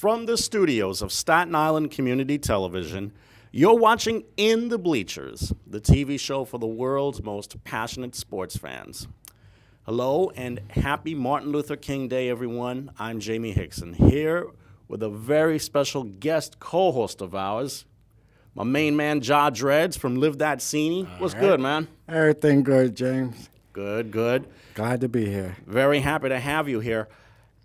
From the studios of Staten Island Community Television, you're watching In the Bleachers, the TV show for the world's most passionate sports fans. Hello and happy Martin Luther King Day, everyone. I'm Jaime Hixson, here with a very special guest co-host of ours, my main man, Jah Dreddz from Live That Scene. What's good, man? Everything good, James. Good. Glad to be here. Very happy to have you here.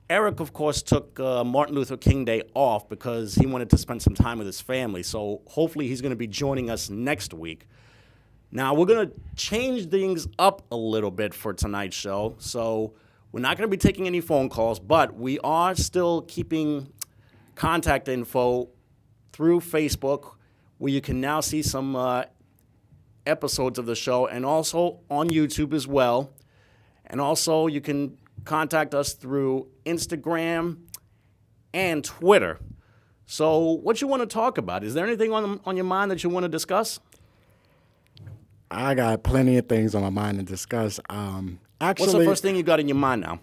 Eric, of course, took Martin Luther King Day off because he wanted to spend some time with his family, so hopefully he's going to be joining us next week. Now, we're going to change things up a little bit for tonight's show, so we're not going to be taking any phone calls, but we are still keeping contact info through Facebook, where you can now see some episodes of the show, and also on YouTube as well. And also, you can contact us through Instagram and Twitter. So what you want to talk about? Is there anything on your mind that you want to discuss? I got plenty of things on my mind to discuss. What's the first thing you got in your mind now?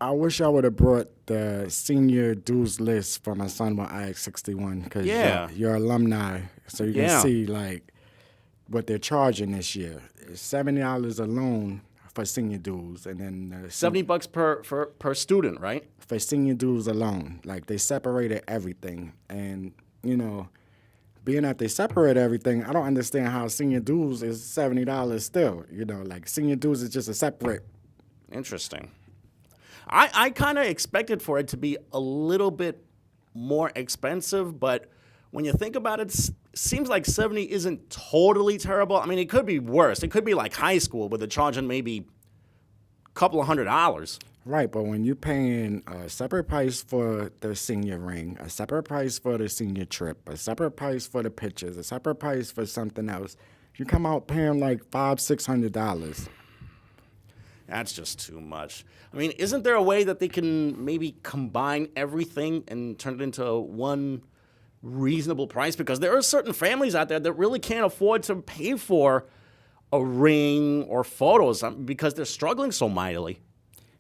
I wish I would have brought the senior dues list for my son when IX61 because you're alumni, so you can see like what they're charging this year. It's $70 alone for senior dues, and then $70 per student, right? For senior dues alone, like they separated everything, and being that they separate everything, I don't understand how senior dues is $70 still. Like senior dues is just a separate. Interesting. I kind of expected for it to be a little bit more expensive, but when you think about it, seems like 70 isn't totally terrible. I mean, it could be worse. It could be like high school where they're charging maybe a couple of $100. Right, but when you're paying a separate price for the senior ring, a separate price for the senior trip, a separate price for the pictures, a separate price for something else, you come out paying like $500-$600. That's just too much. I mean, isn't there a way that they can maybe combine everything and turn it into one reasonable price? Because there are certain families out there that really can't afford to pay for a ring or photos because they're struggling so mightily.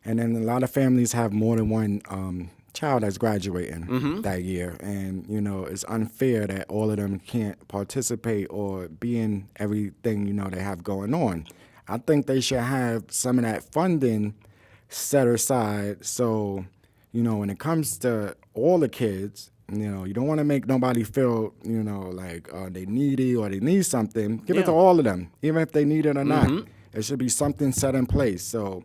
And then a lot of families have more than one child that's graduating that year. And, it's unfair that all of them can't participate or be in everything, they have going on. I think they should have some of that funding set aside so, when it comes to all the kids, you don't want to make nobody feel, like they needy or they need something. Give it to all of them, even if they need it or not. It should be something set in place so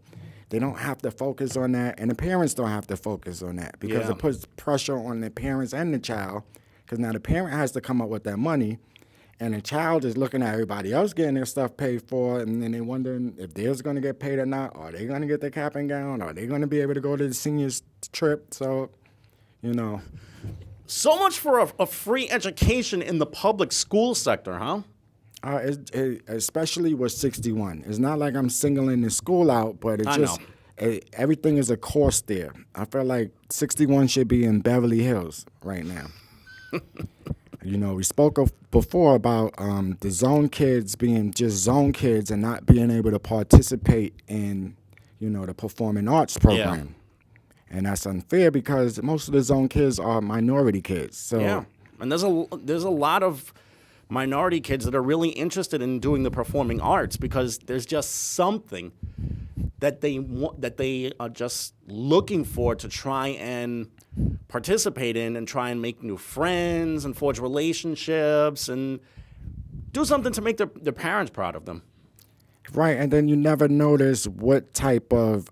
they don't have to focus on that, and the parents don't have to focus on that because it puts pressure on the parents and the child because now the parent has to come up with that money, and the child is looking at everybody else getting their stuff paid for, and then they're wondering if theirs going to get paid or not. Are they going to get their cap and gown? Are they going to be able to go to the seniors trip? So, So much for a free education in the public school sector, huh? Especially with 61. It's not like I'm singling the school out, but it's just everything is a cost there. I feel like 61 should be in Beverly Hills right now. We spoke before about the zone kids being just zone kids and not being able to participate in, the performing arts program. And that's unfair because most of the zone kids are minority kids. So and there's a lot of minority kids that are really interested in doing the performing arts because there's just something that they are just looking for to try and participate in and try and make new friends and forge relationships and do something to make their parents proud of them. Right, and then you never notice what type of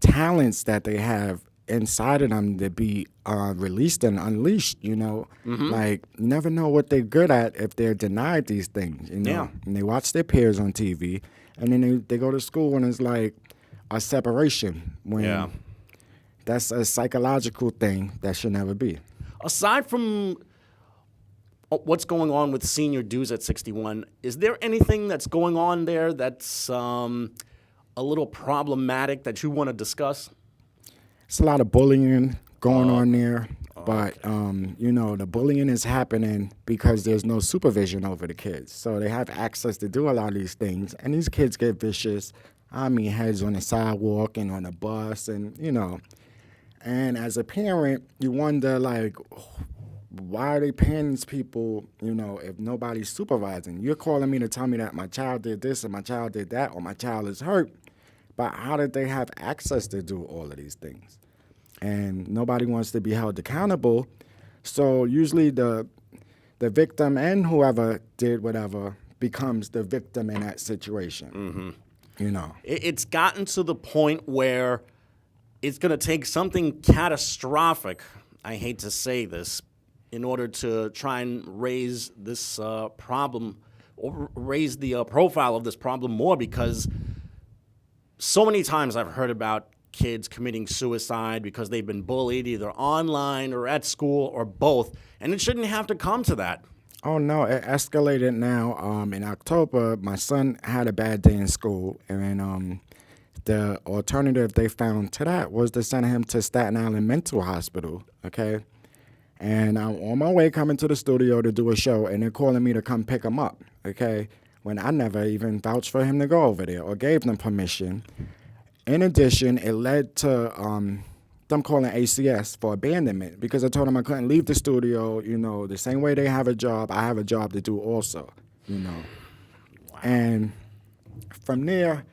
talents that they have inside of them to be released and unleashed, Like, you never know what they're good at if they're denied these things, And they watch their peers on TV, and then they go to school and it's like a separation when that's a psychological thing that should never be. Aside from what's going on with senior dues at 61, is there anything that's going on there that's a little problematic that you want to discuss? It's a lot of bullying going on there, but the bullying is happening because there's no supervision over the kids. So they have access to do a lot of these things, and these kids get vicious. I mean, heads on the sidewalk and on the bus, and And as a parent, you wonder, like, why are they paying these people, if nobody's supervising? You're calling me to tell me that my child did this and my child did that or my child is hurt. But how did they have access to do all of these things? And nobody wants to be held accountable. So usually the victim and whoever did whatever becomes the victim in that situation. It's gotten to the point where it's going to take something catastrophic, I hate to say this, in order to try and raise this problem or raise the profile of this problem more, because so many times I've heard about kids committing suicide because they've been bullied either online or at school or both, and it shouldn't have to come to that. Oh, no, it escalated now. In October, my son had a bad day in school, and the alternative they found to that was to send him to Staten Island Mental Hospital, okay? And I'm on my way coming to the studio to do a show, and they're calling me to come pick him up, okay? When I never even vouched for him to go over there or gave them permission. In addition, it led to them calling ACS for abandonment because I told them I couldn't leave the studio, the same way they have a job, I have a job to do also, Wow. And from there,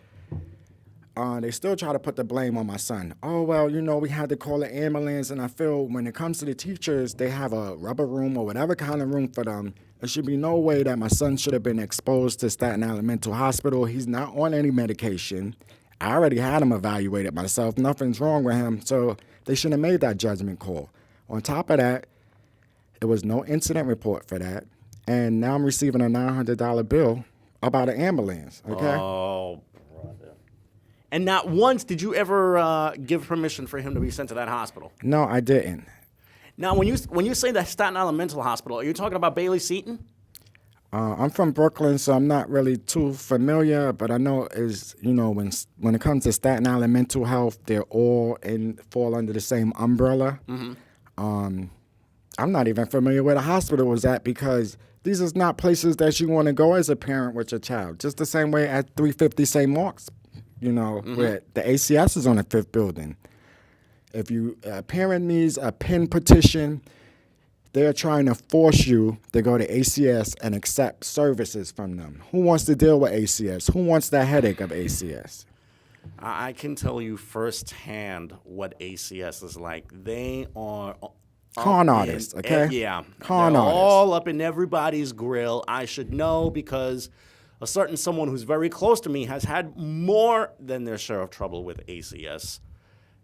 they still try to put the blame on my son. Oh, well, we had to call an ambulance, and I feel when it comes to the teachers, they have a rubber room or whatever kind of room for them. There should be no way that my son should have been exposed to Staten Island Mental Hospital. He's not on any medication. I already had him evaluated myself. Nothing's wrong with him, so they shouldn't have made that judgment call. On top of that, there was no incident report for that, and now I'm receiving a $900 bill about an ambulance, okay? Oh, brother. And not once did you ever give permission for him to be sent to that hospital? No, I didn't. Now, when you say the Staten Island Mental Hospital, are you talking about Bailey Seton? I'm from Brooklyn, so I'm not really too familiar, but I know when it comes to Staten Island mental health, they're all fall under the same umbrella. I'm not even familiar where the hospital was at because these is not places that you want to go as a parent with your child. Just the same way at 350 St. Mark's, where the ACS is on the 5th building. If a parent needs a pen petition, they're trying to force you to go to ACS and accept services from them. Who wants to deal with ACS? Who wants that headache of ACS? I can tell you firsthand what ACS is like. They are con artists, okay? Yeah. Con artists. All up in everybody's grill. I should know because a certain someone who's very close to me has had more than their share of trouble with ACS.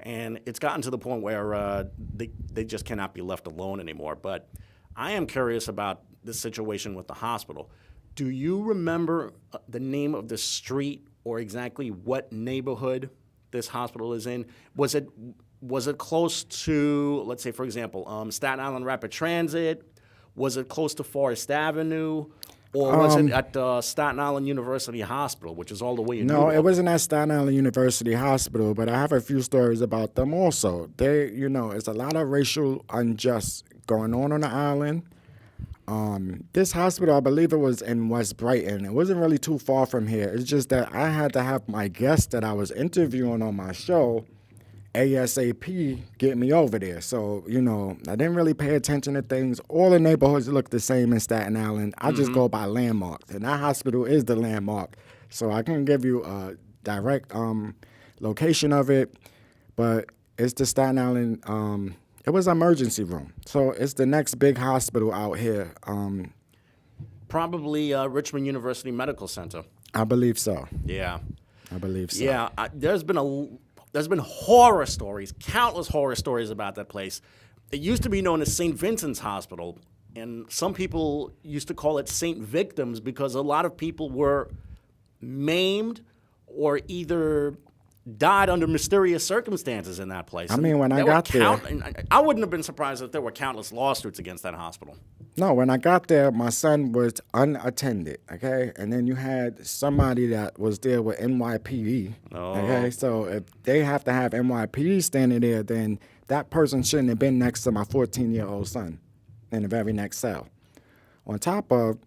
And it's gotten to the point where they just cannot be left alone anymore. But I am curious about this situation with the hospital. Do you remember the name of the street or exactly what neighborhood this hospital is in? Was it close to, let's say, for example, Staten Island Rapid Transit? Was it close to Forest Avenue? Or was it at Staten Island University Hospital, which is all the way in New York? No, it wasn't at Staten Island University Hospital, but I have a few stories about them also. It's a lot of racial unjust going on the island. This hospital, I believe it was in West Brighton. It wasn't really too far from here. It's just that I had to have my guest that I was interviewing on my show ASAP get me over there. So, I didn't really pay attention to things. All the neighborhoods look the same in Staten Island. I just go by landmarks, and that hospital is the landmark. So I can give you a direct location of it, but it's the Staten Island, it was an emergency room. So it's the next big hospital out here. Probably Richmond University Medical Center. I believe so. Yeah. I believe so. Yeah, there's been horror stories, countless horror stories about that place. It used to be known as St. Vincent's Hospital, and some people used to call it St. Victims because a lot of people were maimed or either died under mysterious circumstances in that place. I mean, when I got there, I wouldn't have been surprised if there were countless lawsuits against that hospital. No, when I got there, my son was unattended, okay? And then you had somebody that was there with NYPD, okay? So if they have to have NYPD standing there, then that person shouldn't have been next to my 14-year-old son in the very next cell. On top of,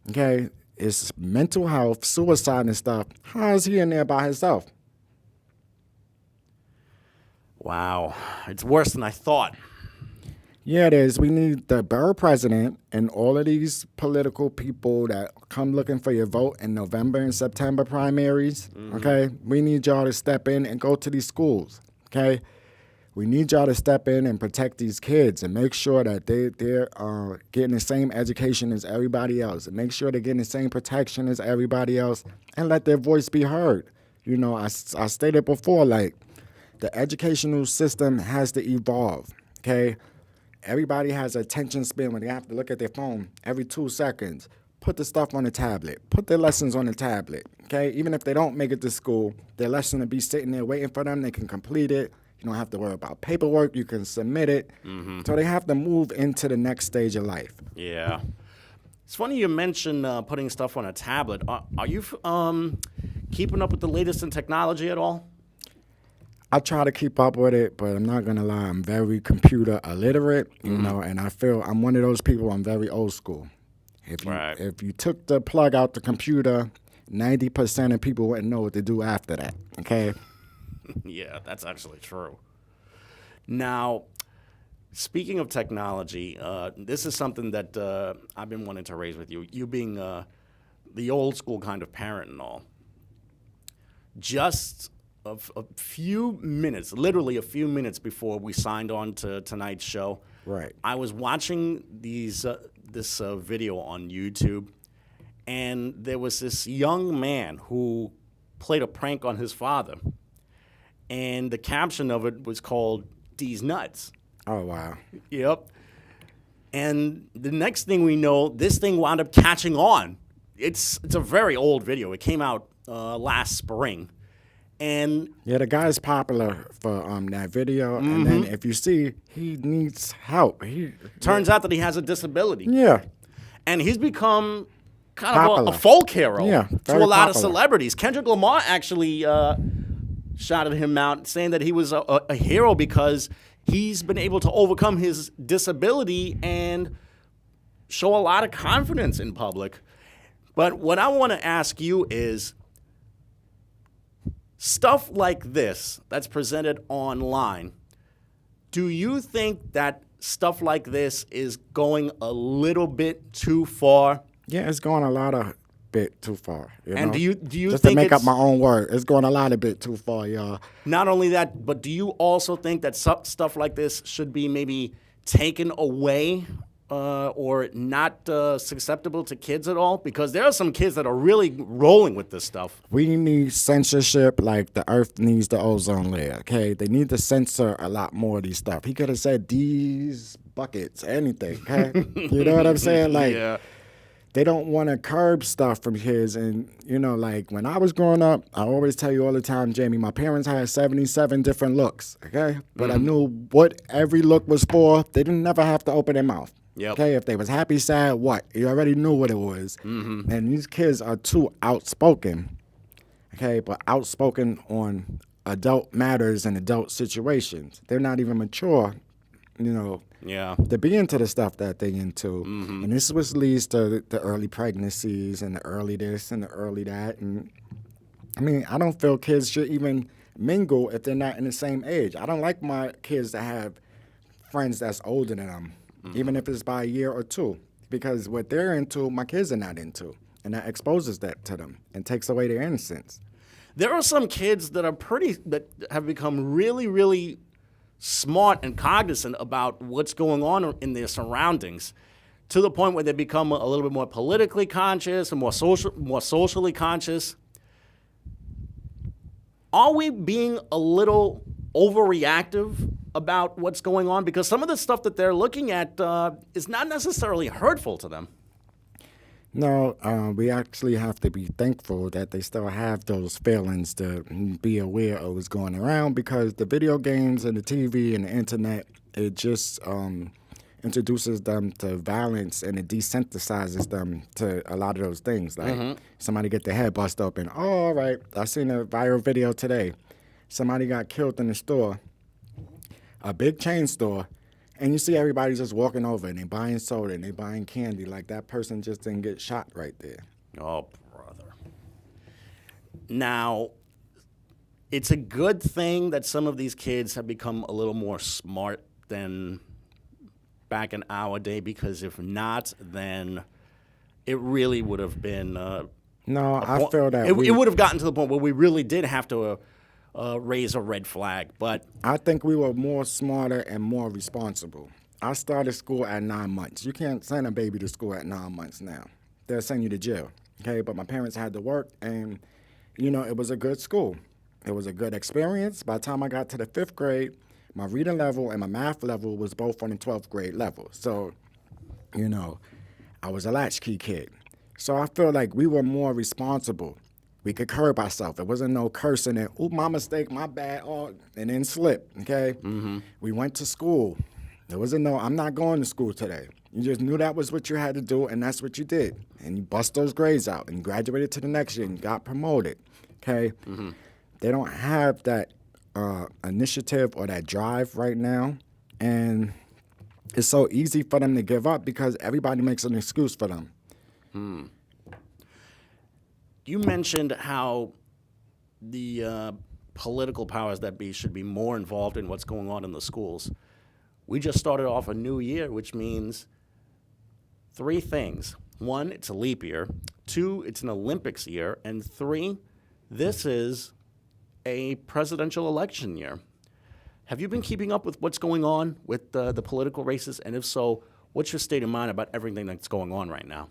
okay, it's mental health, suicide and stuff. How is he in there by himself? Wow. It's worse than I thought. Yeah, it is. We need the borough president and all of these political people that come looking for your vote in November and September primaries, okay? We need y'all to step in and go to these schools, okay? We need y'all to step in and protect these kids and make sure that they're getting the same education as everybody else and make sure they're getting the same protection as everybody else and let their voice be heard. You know, I stated before, like, the educational system has to evolve, okay? Everybody has an attention span when they have to look at their phone every 2 seconds. Put the stuff on the tablet. Put their lessons on the tablet, okay? Even if they don't make it to school, their lesson will be sitting there waiting for them. They can complete it. You don't have to worry about paperwork. You can submit it. So they have to move into the next stage of life. Yeah. It's funny you mentioned putting stuff on a tablet. Are you keeping up with the latest in technology at all? I try to keep up with it, but I'm not going to lie. I'm very computer illiterate, you know, and I feel I'm one of those people. I'm very old school. If you took the plug out the computer, 90% of people wouldn't know what to do after that, okay? Yeah, that's actually true. Now, speaking of technology, this is something that I've been wanting to raise with you. You being the old school kind of parent and all. Just a few minutes, literally a few minutes before we signed on to tonight's show, Right. I was watching this video on YouTube, and there was this young man who played a prank on his father, and the caption of it was called "D's Nuts." Oh, wow. Yep. And the next thing we know, this thing wound up catching on. It's a very old video. It came out last spring. And yeah, the guy's popular for that video, and then if you see, he needs help. Turns out that he has a disability. Yeah. And he's become kind Popular. of a folk hero Yeah, to very a lot of popular. celebrities. Kendrick Lamar actually shouted him out, saying that he was a hero because he's been able to overcome his disability and show a lot of confidence in public. But what I want to ask you is, stuff like this that's presented online, do you think that stuff like this is going a little bit too far? Yeah, it's going a lot of bit too far. You And know? do you just think to make up it's- my own word, it's going a lot of bit too far, y'all. Not only that, but do you also think that stuff like this should be maybe taken away or not susceptible to kids at all? Because there are some kids that are really rolling with this stuff. We need censorship like the Earth needs the ozone layer, okay? They need to censor a lot more of these stuff. He could have said these buckets, anything, okay? You know what I'm saying? Like, Yeah. they don't want to curb stuff from kids. And, you know, like when I was growing up, I always tell you all the time, Jamie, my parents had 77 different looks, okay? But I knew what every look was for. They didn't never have to open their mouth. Yep. Okay, if they was happy, sad, what? You already knew what it was. And these kids are too outspoken, okay? But outspoken on adult matters and adult situations. They're not even mature, you know, Yeah. to be into the stuff that they into. And this is what leads to the early pregnancies and the early this and the early that. And I mean, I don't feel kids should even mingle if they're not in the same age. I don't like my kids to have friends that's older than them, even if it's by a year or two, because what they're into, my kids are not into. And that exposes that to them and takes away their innocence. There are some kids that have become really, really smart and cognizant about what's going on in their surroundings, to the point where they become a little bit more politically conscious and more socially conscious. Are we being a little overreactive about what's going on? Because some of the stuff that they're looking at is not necessarily hurtful to them. No, we actually have to be thankful that they still have those feelings to be aware of what's going around, because the video games and the TV and the internet, it just introduces them to violence and it desensitizes them to a lot of those things. Like somebody get their head bust open. Oh, all right. I seen a viral video today. Somebody got killed in the store, a big chain store. And you see everybody just walking over and they buying soda and they buying candy. Like that person just didn't get shot right there. Oh, brother. Now, it's a good thing that some of these kids have become a little more smart than back in our day, because if not, then it really would have been. No, I feel that it would have gotten to the point where we really did have to raise a red flag. But I think we were more smarter and more responsible. I started school at 9 months. You can't send a baby to school at 9 months now. They'll send you to jail. Okay, but my parents had to work, and it was a good school. It was a good experience. By the time I got to the 5th grade, my reading level and my math level was both on the 12th grade level. So, I was a latchkey kid. So I feel like we were more responsible. We could curb ourselves. There wasn't no cursing and, "Oop, my mistake, my bad," and then slip, okay? Mm-hmm. We went to school. There wasn't no, "I'm not going to school today." You just knew that was what you had to do, and that's what you did. And you bust those grades out and graduated to the next year and got promoted, okay? Mm-hmm. They don't have that initiative or that drive right now, and it's so easy for them to give up because everybody makes an excuse for them. You mentioned how the political powers that be should be more involved in what's going on in the schools. We just started off a new year, which means 3 things. 1, it's a leap year. 2, it's an Olympics year. And 3, this is a presidential election year. Have you been keeping up with what's going on with the political races? And if so, what's your state of mind about everything that's going on right now?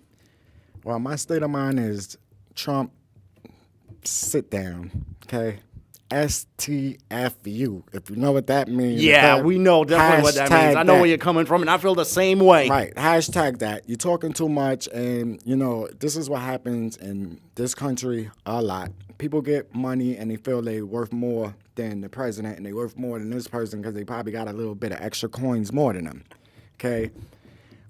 Well, my state of mind is Trump, sit down, okay? STFU, if you know what that means. Yeah, okay? we know definitely what that means. I know where you're coming from, and I feel the same way. Right, hashtag that. You're talking too much, and, this is what happens in this country a lot. People get money, and they feel they're worth more than the president, and they're worth more than this person because they probably got a little bit of extra coins more than them, okay?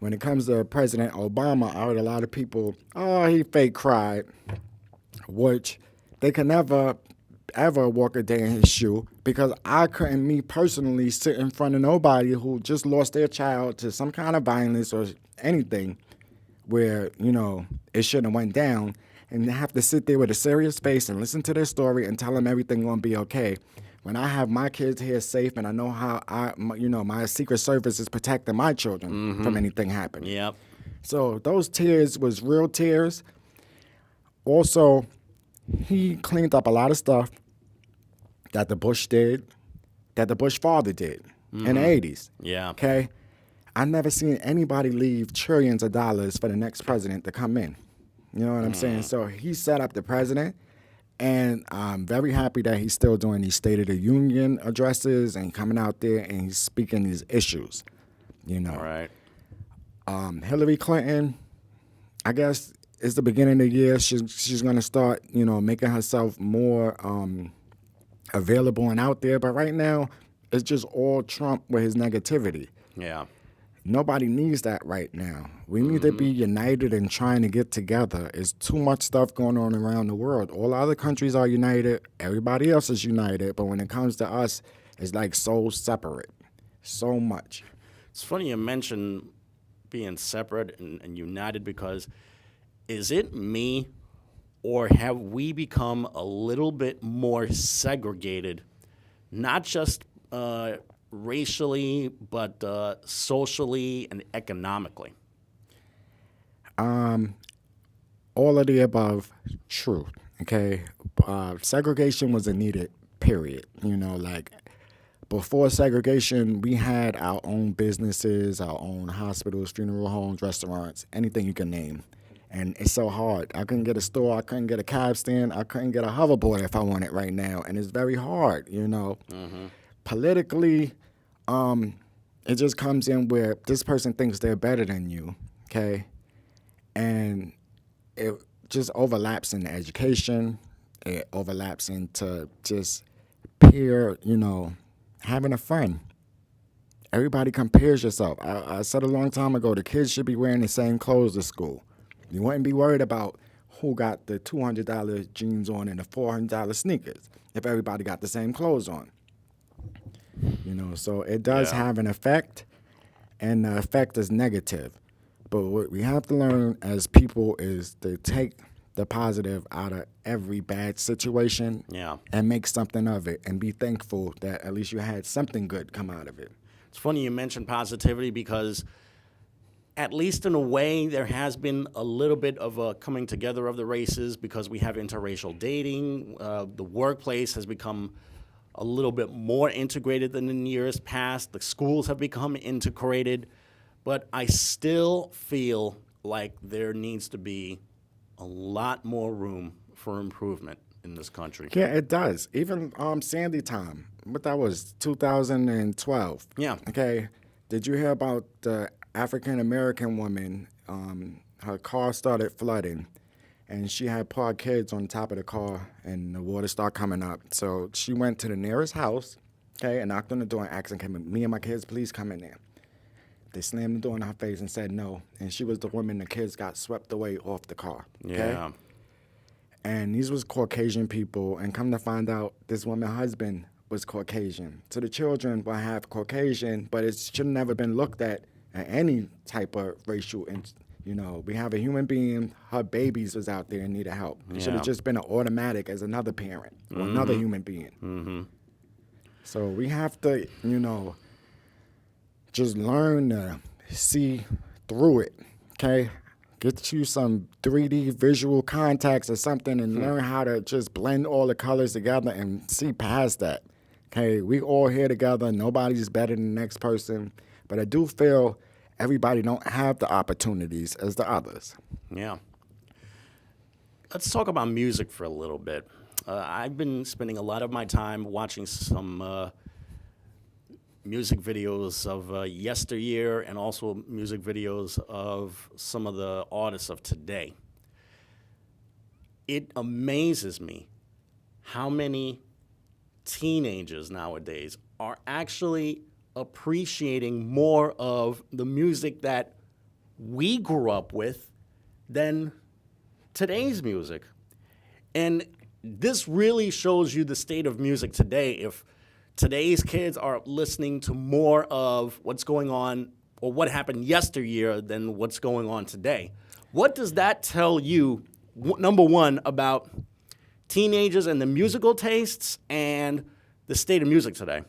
When it comes to President Obama, I heard a lot of people, "Oh, he fake cried," which they can never, ever walk a day in his shoe, because I couldn't, me personally, sit in front of nobody who just lost their child to some kind of violence or anything where, it shouldn't have went down, and have to sit there with a serious face and listen to their story and tell them everything gonna be okay. When I have my kids here safe and I know how my Secret Service is protecting my children from anything happening. Yep. So those tears was real tears. Also, he cleaned up a lot of stuff that the Bush did, that the Bush father did in the 80s. Yeah. Okay? I never seen anybody leave trillions of dollars for the next president to come in. You know what I'm saying? So he set up the president. And I'm very happy that he's still doing these State of the Union addresses and coming out there and he's speaking these issues, Right. Hillary Clinton, I guess it's the beginning of the year. She's going to start, making herself more available and out there. But right now, it's just all Trump with his negativity. Yeah. Nobody needs that right now. We need to be united and trying to get together. There's too much stuff going on around the world. All other countries are united. Everybody else is united. But when it comes to us, it's like so separate. So much. It's funny you mention being separate and united, because is it me, or have we become a little bit more segregated, not just racially, but socially and economically? All of the above, true. Okay, segregation was a needed period. Before segregation, we had our own businesses, our own hospitals, funeral homes, restaurants, anything you can name. And it's so hard. I couldn't get a store. I couldn't get a cab stand. I couldn't get a hoverboard if I want it right now. And it's very hard, Politically, it just comes in where this person thinks they're better than you, okay? And it just overlaps into education. It overlaps into just peer, having a fun. Everybody compares yourself. I said a long time ago, the kids should be wearing the same clothes to school. You wouldn't be worried about who got the $200 jeans on and the $400 sneakers if everybody got the same clothes on. So it does have an effect, and the effect is negative. But what we have to learn as people is to take the positive out of every bad situation Yeah. and make something of it and be thankful that at least you had something good come out of it. It's funny you mentioned positivity because, at least in a way, there has been a little bit of a coming together of the races because we have interracial dating. The workplace has become a little bit more integrated than in years past. The schools have become integrated. But I still feel like there needs to be a lot more room for improvement in this country. Yeah, it does. Even Sandy time, what that was, 2012. Yeah. Okay. Did you hear about the African American woman? Her car started flooding, and she had parked kids on top of the car, and the water started coming up. So she went to the nearest house, okay, and knocked on the door and asked them, "Me and my kids, please come in there." They slammed the door in her face and said no, and she was the woman. The kids got swept away off the car. Okay? Yeah. And these was Caucasian people, and come to find out, this woman's husband was Caucasian. So the children will have Caucasian, but it should never been looked at any type of racial. We have a human being. Her babies was out there and needed help. It should Yeah. have just been an automatic as another parent or another human being. Mm-hmm. So we have to, just learn to see through it. Okay. Get you some 3D visual contacts or something and learn how to just blend all the colors together and see past that. Okay, we all here together. Nobody's better than the next person. But I do feel everybody don't have the opportunities as the others. Yeah. Let's talk about music for a little bit. I've been spending a lot of my time watching some music videos of yesteryear and also music videos of some of the artists of today. It amazes me how many teenagers nowadays are actually appreciating more of the music that we grew up with than today's music. And this really shows you the state of music today. If today's kids are listening to more of what's going on or what happened yesteryear than what's going on today. What does that tell you, number one, about teenagers and the musical tastes and the state of music today?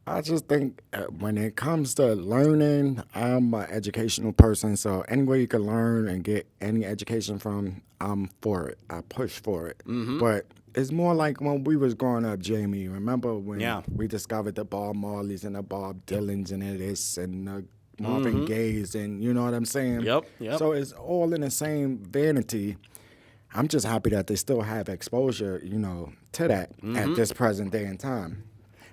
I just think when it comes to learning, I'm an educational person, so any way you can learn and get any education from, I'm for it. I push for it. Mm-hmm. But it's more like when we was growing up, Jamie. Remember when we discovered the Bob Marleys and the Bob Dylans and this and the Marvin Gaye's and you know what I'm saying? Yep. So it's all in the same vanity. I'm just happy that they still have exposure, to that at this present day and time.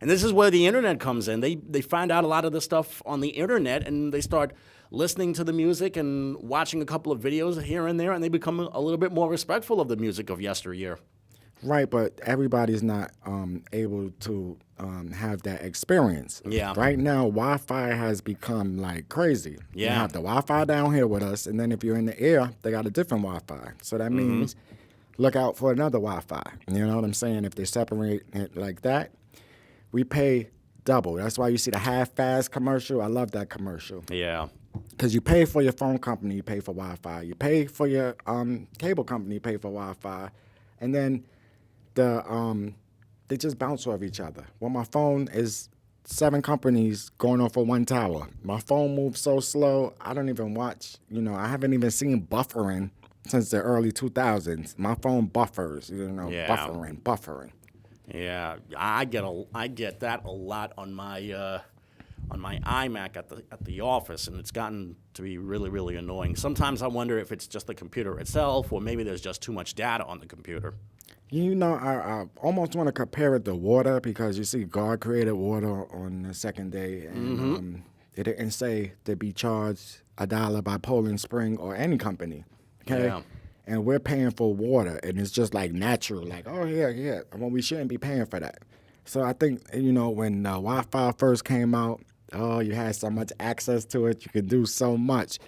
And this is where the internet comes in. They find out a lot of the stuff on the internet, and they start listening to the music and watching a couple of videos here and there, and they become a little bit more respectful of the music of yesteryear. Right, but everybody's not able to have that experience. Yeah. Right now, Wi-Fi has become like crazy. Yeah. You have the Wi-Fi down here with us, and then if you're in the air, they got a different Wi-Fi. So that means look out for another Wi-Fi. You know what I'm saying? If they separate it like that, we pay double. That's why you see the half-fast commercial. I love that commercial. Yeah. Because you pay for your phone company, you pay for Wi-Fi. You pay for your cable company, you pay for Wi-Fi. And then they just bounce off each other. Well, my phone is 7 companies going off of one tower. My phone moves so slow, I don't even watch. I haven't even seen buffering since the early 2000s. My phone buffers, buffering. Yeah, I get that a lot on my iMac at the office, and it's gotten to be really, really annoying. Sometimes I wonder if it's just the computer itself, or maybe there's just too much data on the computer. I almost want to compare it to water because you see God created water on the second day, and it didn't say to be charged $1 by Poland Spring or any company. Okay. Yeah. And we're paying for water, and it's just like natural, like, oh, yeah. Well, we shouldn't be paying for that. So I think, when Wi-Fi first came out, you had so much access to it, you could do so much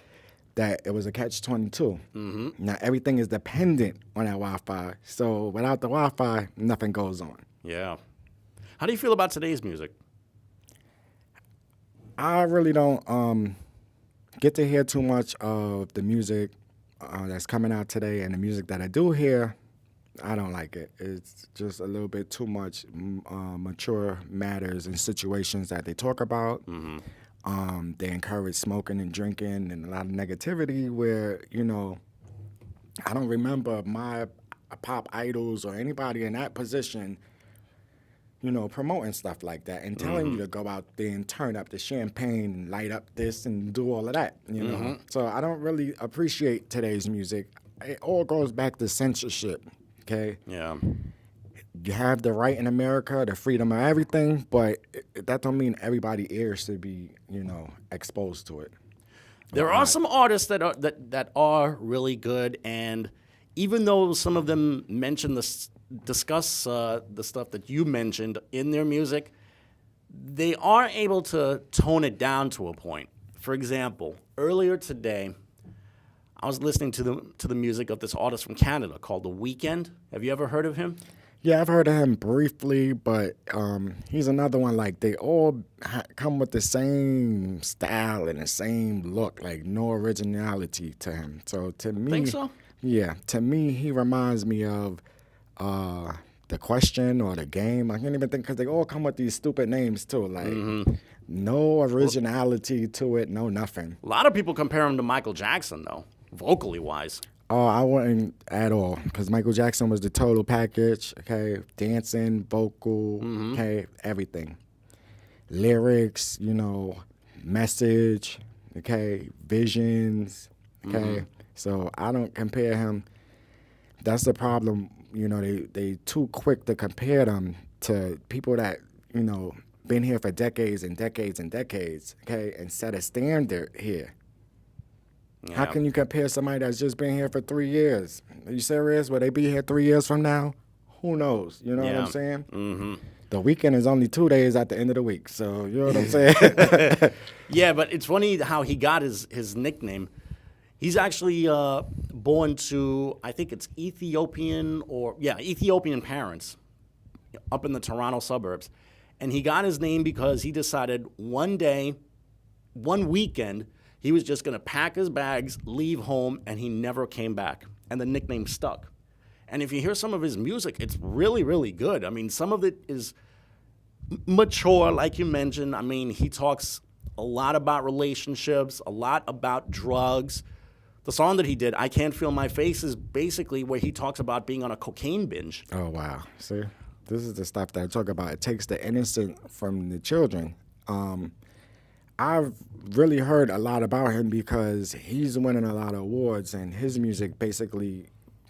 that it was a catch-22. Mm-hmm. Now, everything is dependent on that Wi-Fi. So without the Wi-Fi, nothing goes on. Yeah. How do you feel about today's music? I really don't get to hear too much of the music that's coming out today, and the music that I do hear, I don't like it. It's just a little bit too much mature matters and situations that they talk about. They encourage smoking and drinking and a lot of negativity where, I don't remember my pop idols or anybody in that position, promoting stuff like that and telling you to go out there and turn up the champagne and light up this and do all of that, So I don't really appreciate today's music. It all goes back to censorship, okay? Yeah. You have the right in America, the freedom of everything, but that don't mean everybody ears should be, exposed to it. There are some artists that are really good, and even though some of them discuss the stuff that you mentioned in their music, they are able to tone it down to a point. For example, earlier today, I was listening to the music of this artist from Canada called The Weeknd. Have you ever heard of him? Yeah, I've heard of him briefly, but he's another one, like, they all come with the same style and the same look, like no originality to him. So to me... Think so? Yeah, to me, he reminds me of The Question or The Game. I can't even think, because they all come with these stupid names, too. Like, no originality to it, no nothing. A lot of people compare him to Michael Jackson, though, vocally-wise. Oh, I wouldn't at all, because Michael Jackson was the total package, okay? Dancing, vocal, okay, everything. Lyrics, message, okay, visions, okay? So I don't compare him. That's the problem, they too quick to compare them to people that, been here for decades and decades and decades, okay, and set a standard here. Yeah. How can you compare somebody that's just been here for 3 years? Are you serious? Will they be here 3 years from now? Who knows? You know what I'm saying? Mm-hmm. The weekend is only 2 days at the end of the week, so you know what I'm saying? Yeah, but it's funny how he got his nickname. He's actually born to, I think it's Ethiopian parents up in the Toronto suburbs. And he got his name because he decided one weekend, he was just going to pack his bags, leave home, and he never came back. And the nickname stuck. And if you hear some of his music, it's really, really good. I mean, some of it is mature, like you mentioned. I mean, he talks a lot about relationships, a lot about drugs. The song that he did, I Can't Feel My Face, is basically where he talks about being on a cocaine binge. Oh, wow. See, this is the stuff that I talk about. It takes the innocent from the children. I've really heard a lot about him because he's winning a lot of awards, and his music basically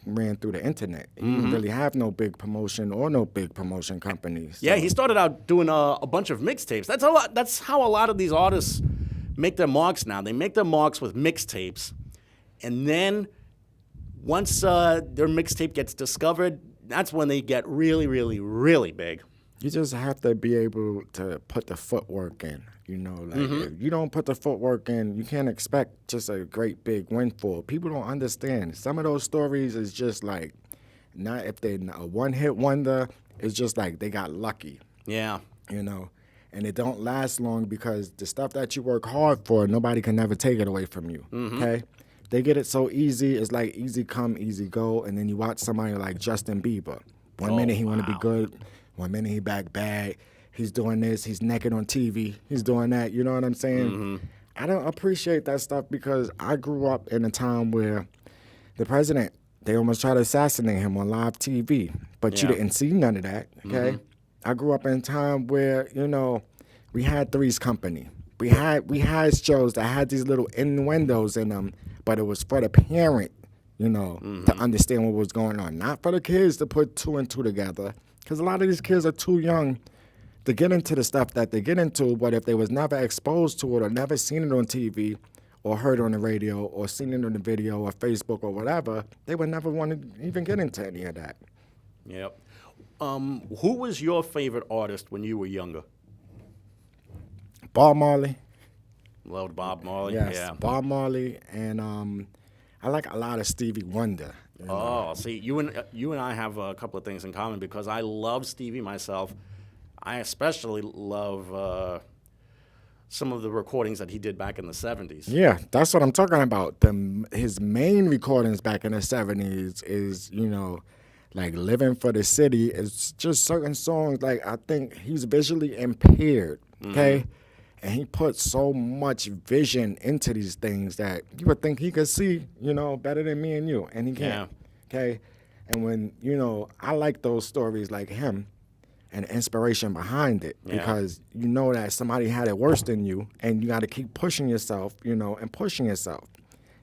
ran through the internet. He didn't really have no big promotion or no big promotion companies. So. Yeah, he started out doing a bunch of mixtapes. That's how a lot of these artists make their marks now. They make their marks with mixtapes, and then once their mixtape gets discovered, that's when they get really, really, really big. You just have to be able to put the footwork in. If you don't put the footwork in, you can't expect just a great big windfall. People don't understand. Some of those stories is just like, not if they're a one-hit wonder, it's just like they got lucky. Yeah. And it don't last long because the stuff that you work hard for, nobody can never take it away from you, okay? They get it so easy, it's like easy come, easy go, and then you watch somebody like Justin Bieber. One minute he want to be good, 1 minute he back bad. He's doing this. He's naked on TV. He's doing that. You know what I'm saying? I don't appreciate that stuff because I grew up in a time where the president, they almost tried to assassinate him on live TV, but you didn't see none of that, okay? I grew up in a time where, we had Three's Company. We had shows that had these little innuendos in them, but it was for the parent, to understand what was going on, not for the kids to put two and two together, because a lot of these kids are too young to get into the stuff that they get into, but if they was never exposed to it or never seen it on TV or heard on the radio or seen it on the video or Facebook or whatever, they would never want to even get into any of that. Yep. Who was your favorite artist when you were younger? Bob Marley. Loved Bob Marley? Yes, Yeah. Bob Marley, and I like a lot of Stevie Wonder. Oh, see, you and I have a couple of things in common because I love Stevie myself. I especially love some of the recordings that he did back in the 70s. Yeah, that's what I'm talking about. His main recordings back in the 70s is, like Living for the City. It's just certain songs, like I think he's visually impaired, okay? Mm-hmm. And he put so much vision into these things that you would think he could see, better than me and you, and he can't, okay? And when, I like those stories like him, and the inspiration behind it, because you know that somebody had it worse than you, and you got to keep pushing yourself, and pushing yourself.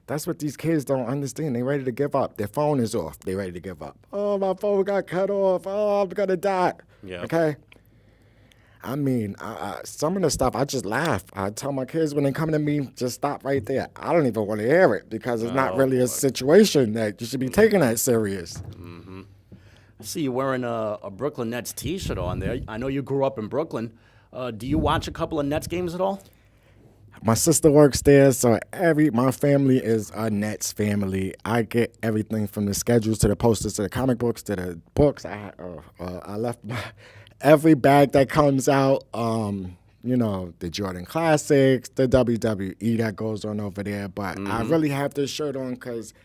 That's what these kids don't understand. They ready to give up. Their phone is off. They ready to give up. Oh, my phone got cut off. Oh, I'm gonna die. Yeah. Okay. I mean, some of the stuff I just laugh. I tell my kids when they come to me, just stop right there. I don't even want to hear it because it's not really a situation that you should be taking that serious. Mm-hmm. I see you wearing a Brooklyn Nets T-shirt on there. I know you grew up in Brooklyn. Do you watch a couple of Nets games at all? My sister works there, so my family is a Nets family. I get everything from the schedules to the posters to the comic books to the books. I left every bag that comes out. The Jordan Classics, the WWE that goes on over there. But I really have this shirt on because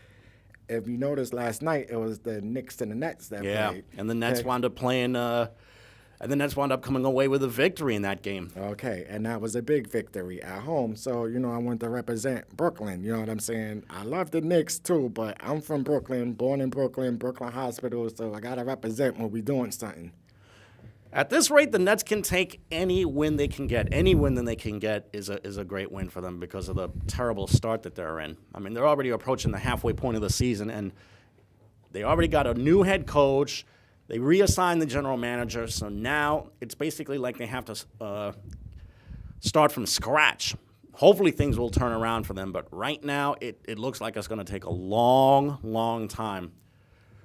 if you noticed last night, it was the Knicks and the Nets that played. Yeah, and the Nets wound up playing, and the Nets wound up coming away with a victory in that game. Okay, and that was a big victory at home. So, I want to represent Brooklyn. You know what I'm saying? I love the Knicks, too, but I'm from Brooklyn, born in Brooklyn, Brooklyn Hospital, so I got to represent when we're doing something. At this rate, the Nets can take any win they can get. Any win that they can get is a great win for them because of the terrible start that they're in. I mean, they're already approaching the halfway point of the season, and they already got a new head coach. They reassigned the general manager, so now it's basically like they have to start from scratch. Hopefully things will turn around for them, but right now it looks like it's going to take a long, long time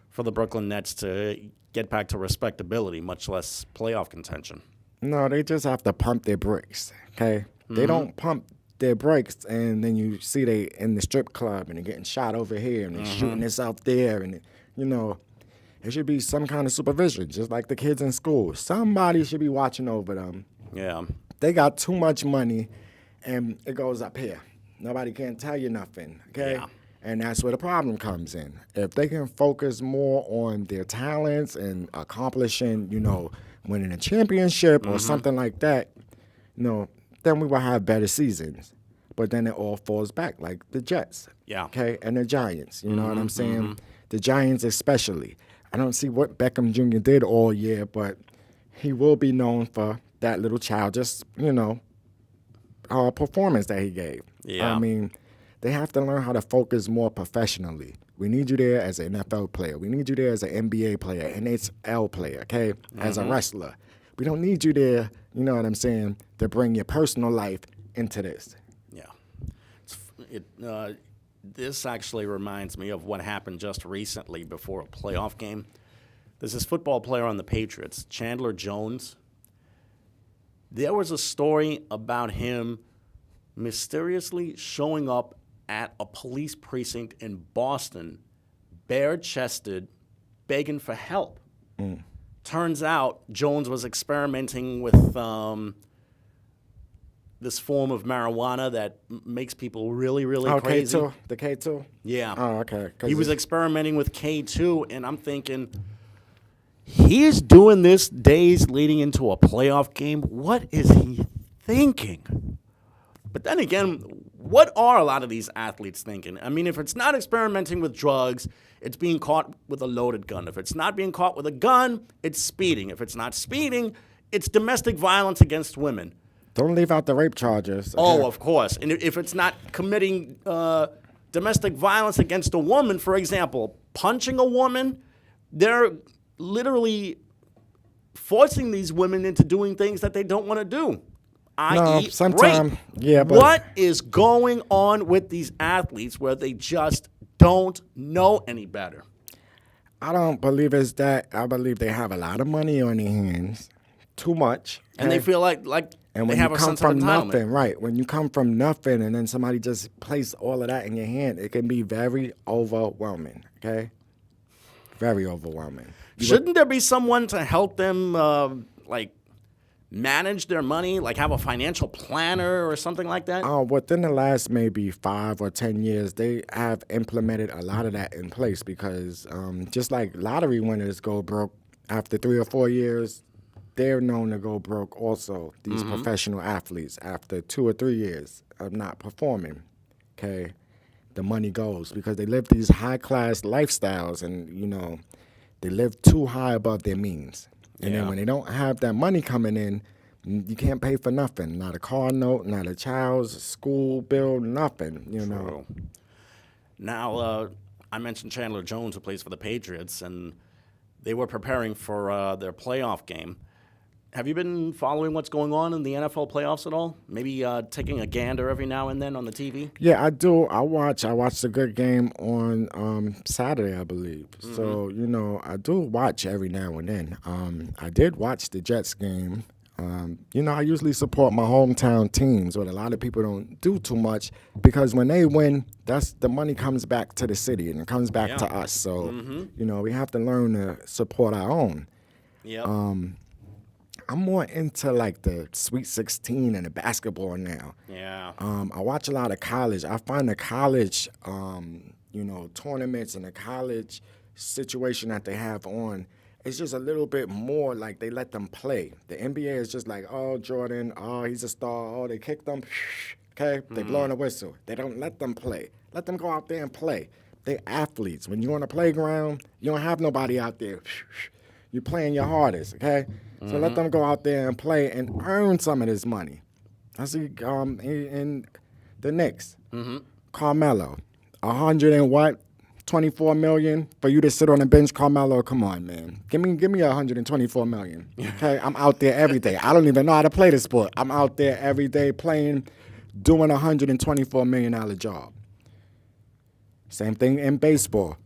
for the Brooklyn Nets to get back to respectability, much less playoff contention. No, they just have to pump their brakes, okay? Mm-hmm. They don't pump their brakes, and then you see they in the strip club, and they're getting shot over here, and they're shooting this out there, and, it should be some kind of supervision, just like the kids in school. Somebody should be watching over them. Yeah. They got too much money, and it goes up here. Nobody can tell you nothing, okay? Yeah. And that's where the problem comes in. If they can focus more on their talents and accomplishing, winning a championship or something like that, then we will have better seasons. But then it all falls back, like the Jets, okay, and the Giants. You know what I'm saying? Mm-hmm. The Giants especially. I don't see what Beckham Jr. did all year, but he will be known for that little childish, performance that he gave. Yeah. I mean, they have to learn how to focus more professionally. We need you there as an NFL player. We need you there as an NBA player, NHL player, okay, as a wrestler. We don't need you there, you know what I'm saying, to bring your personal life into this. Yeah. This actually reminds me of what happened just recently before a playoff game. There's this football player on the Patriots, Chandler Jones. There was a story about him mysteriously showing up at a police precinct in Boston, bare-chested, begging for help. Turns out Jones was experimenting with this form of marijuana that makes people really, really crazy. K2? The K2? Yeah. Oh, okay. He was experimenting with K2, and I'm thinking, he's doing this days leading into a playoff game. What is he thinking? But then again, what are a lot of these athletes thinking? I mean, if it's not experimenting with drugs, it's being caught with a loaded gun. If it's not being caught with a gun, it's speeding. If it's not speeding, it's domestic violence against women. Don't leave out the rape charges. Okay? Oh, of course. And if it's not committing domestic violence against a woman, for example, punching a woman, they're literally forcing these women into doing things that they don't want to do. i.e. rape. Yeah, but what is going on with these athletes where they just don't know any better? I don't believe it's that. I believe they have a lot of money on their hands, too much, and they feel like and they when have you a come sense from of entitlement. nothing, right? When you come from nothing, and then somebody just place all of that in your hand, it can be very overwhelming. Okay, very overwhelming. Shouldn't there be someone to help them, manage their money, like have a financial planner or something like that? Within the last maybe 5 or 10 years, they have implemented a lot of that in place because just like lottery winners go broke after 3 or 4 years, they're known to go broke also, these professional athletes, after 2 or 3 years of not performing, okay? The money goes because they live these high-class lifestyles and, they live too high above their means. And then when they don't have that money coming in, you can't pay for nothing. Not a car note, not a child's school bill, nothing, True. Now, I mentioned Chandler Jones, who plays for the Patriots, and they were preparing for their playoff game. Have you been following what's going on in the NFL playoffs at all? Maybe taking a gander every now and then on the TV? Yeah, I do. I watched a good game on Saturday, I believe. So, I do watch every now and then. I did watch the Jets game. I usually support my hometown teams, but a lot of people don't do too much because when they win, the money comes back to the city and it comes back to us. So, we have to learn to support our own. Yep. I'm more into like the Sweet 16 and the basketball now. Yeah. I watch a lot of college. I find the college, tournaments and the college situation that they have on, it's just a little bit more like they let them play. The NBA is just like, oh, Jordan, oh, he's a star. Oh, they kicked them. Okay, they blowing a whistle. They don't let them play. Let them go out there and play. They athletes. When you're on the playground, you don't have nobody out there. You're playing your hardest, okay? So let them go out there and play and earn some of this money. I see in the Knicks, Carmelo, 100 and what? 24 million for you to sit on the bench. Carmelo, come on, man. Give me 124 million. Okay, I'm out there every day. I don't even know how to play the sport. I'm out there every day playing, doing a $124 million job. Same thing in baseball